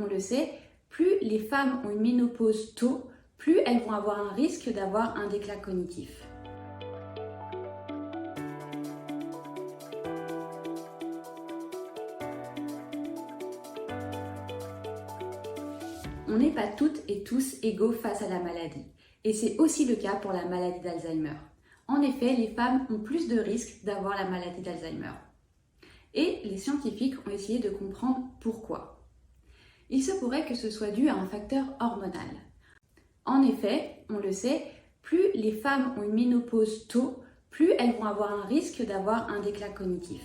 on le sait, plus les femmes ont une ménopause tôt, plus elles vont avoir un risque d'avoir un déclin cognitif. On n'est pas toutes et tous égaux face à la maladie, et c'est aussi le cas pour la maladie d'Alzheimer. En effet, les femmes ont plus de risques d'avoir la maladie d'Alzheimer. Et les scientifiques ont essayé de comprendre pourquoi. Il se pourrait que ce soit dû à un facteur hormonal. En effet, on le sait, plus les femmes ont une ménopause tôt, plus elles vont avoir un risque d'avoir un déclin cognitif.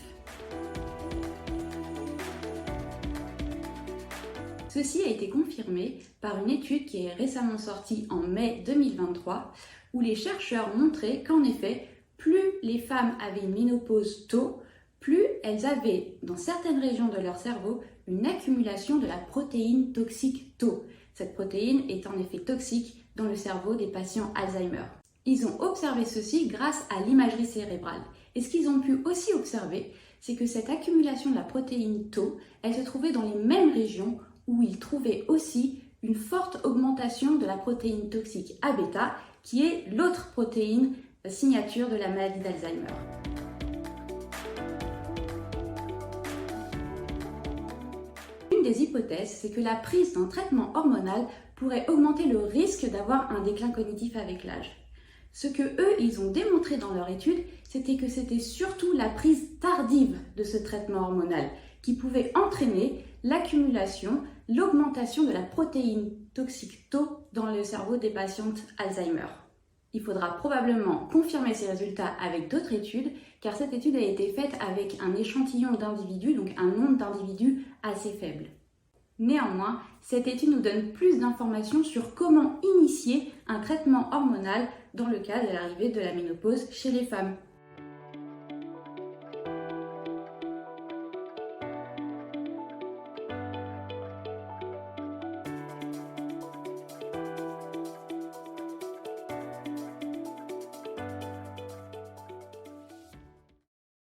Ceci a été confirmé par une étude qui est récemment sortie en mai 2023, où les chercheurs montraient qu'en effet, plus les femmes avaient une ménopause tôt, plus elles avaient, dans certaines régions de leur cerveau, une accumulation de la protéine toxique tau. Cette protéine est en effet toxique dans le cerveau des patients Alzheimer. Ils ont observé ceci grâce à l'imagerie cérébrale. Et ce qu'ils ont pu aussi observer, c'est que cette accumulation de la protéine tau, elle se trouvait dans les mêmes régions où ils trouvaient aussi une forte augmentation de la protéine toxique A-bêta, qui est l'autre protéine signature de la maladie d'Alzheimer. Une des hypothèses, c'est que la prise d'un traitement hormonal pourrait augmenter le risque d'avoir un déclin cognitif avec l'âge. Ce que eux, ils ont démontré dans leur étude, c'était que c'était surtout la prise tardive de ce traitement hormonal qui pouvait entraîner l'accumulation, l'augmentation de la protéine toxique tau dans le cerveau des patientes Alzheimer. Il faudra probablement confirmer ces résultats avec d'autres études, car cette étude a été faite avec un échantillon d'individus, donc un nombre d'individus assez faible. Néanmoins, cette étude nous donne plus d'informations sur comment initier un traitement hormonal dans le cas de l'arrivée de la ménopause chez les femmes.